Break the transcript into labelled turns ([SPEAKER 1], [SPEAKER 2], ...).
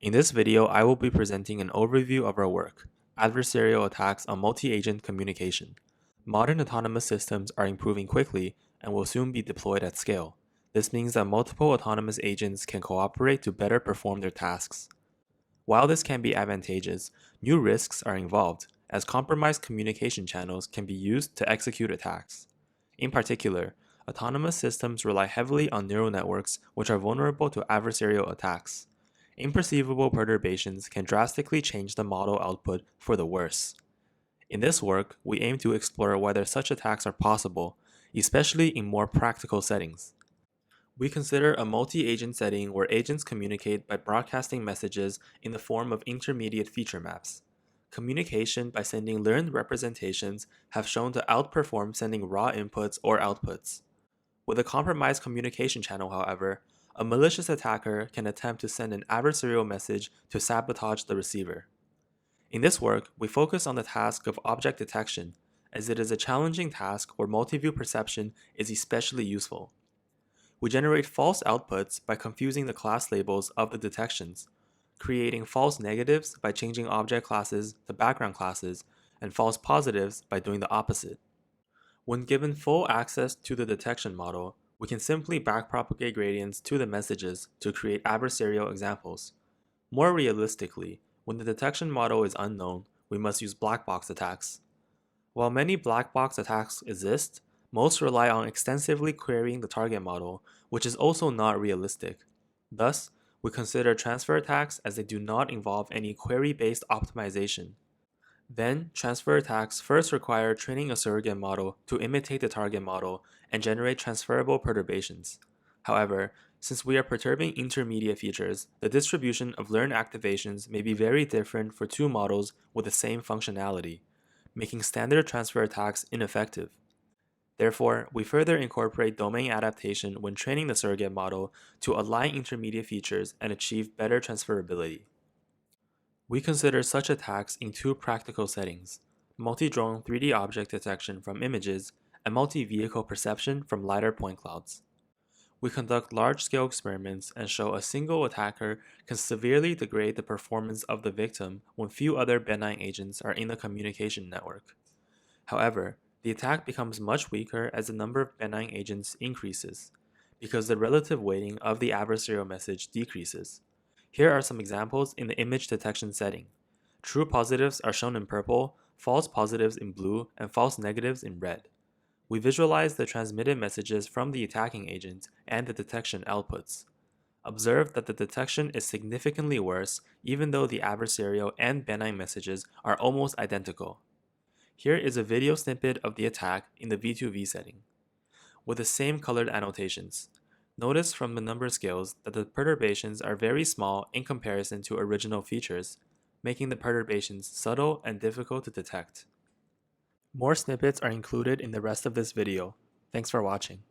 [SPEAKER 1] In this video, I will be presenting an overview of our work, Adversarial Attacks on Multi-Agent Communication. Modern autonomous systems are improving quickly and will soon be deployed at scale. This means that multiple autonomous agents can cooperate to better perform their tasks. While this can be advantageous, new risks are involved, as compromised communication channels can be used to execute attacks. In particular, autonomous systems rely heavily on neural networks, which are vulnerable to adversarial attacks. Imperceivable perturbations can drastically change the model output for the worse. In this work, we aim to explore whether such attacks are possible, especially in more practical settings. We consider a multi-agent setting where agents communicate by broadcasting messages in the form of intermediate feature maps. Communication by sending learned representations have shown to outperform sending raw inputs or outputs. With a compromised communication channel, however, a malicious attacker can attempt to send an adversarial message to sabotage the receiver. In this work, we focus on the task of object detection, as it is a challenging task where multi-view perception is especially useful. We generate false outputs by confusing the class labels of the detections, creating false negatives by changing object classes to background classes, and false positives by doing the opposite. When given full access to the detection model, we can simply backpropagate gradients to the messages to create adversarial examples. More realistically, when the detection model is unknown, we must use black box attacks. While many black box attacks exist, most rely on extensively querying the target model, which is also not realistic. Thus, we consider transfer attacks as they do not involve any query-based optimization. Then, transfer attacks first require training a surrogate model to imitate the target model and generate transferable perturbations. However, since we are perturbing intermediate features, the distribution of learned activations may be very different for two models with the same functionality, making standard transfer attacks ineffective. Therefore, we further incorporate domain adaptation when training the surrogate model to align intermediate features and achieve better transferability. We consider such attacks in two practical settings: multi-drone 3D object detection from images and multi-vehicle perception from lidar point clouds. We conduct large-scale experiments and show a single attacker can severely degrade the performance of the victim when few other benign agents are in the communication network. However, the attack becomes much weaker as the number of benign agents increases, because the relative weighting of the adversarial message decreases. Here are some examples in the image detection setting. True positives are shown in purple, false positives in blue, and false negatives in red. We visualize the transmitted messages from the attacking agent and the detection outputs. Observe that the detection is significantly worse even though the adversarial and benign messages are almost identical. Here is a video snippet of the attack in the v2v setting, with the same colored annotations. Notice from the number scales that the perturbations are very small in comparison to original features, making the perturbations subtle and difficult to detect. More snippets are included in the rest of this video. Thanks for watching.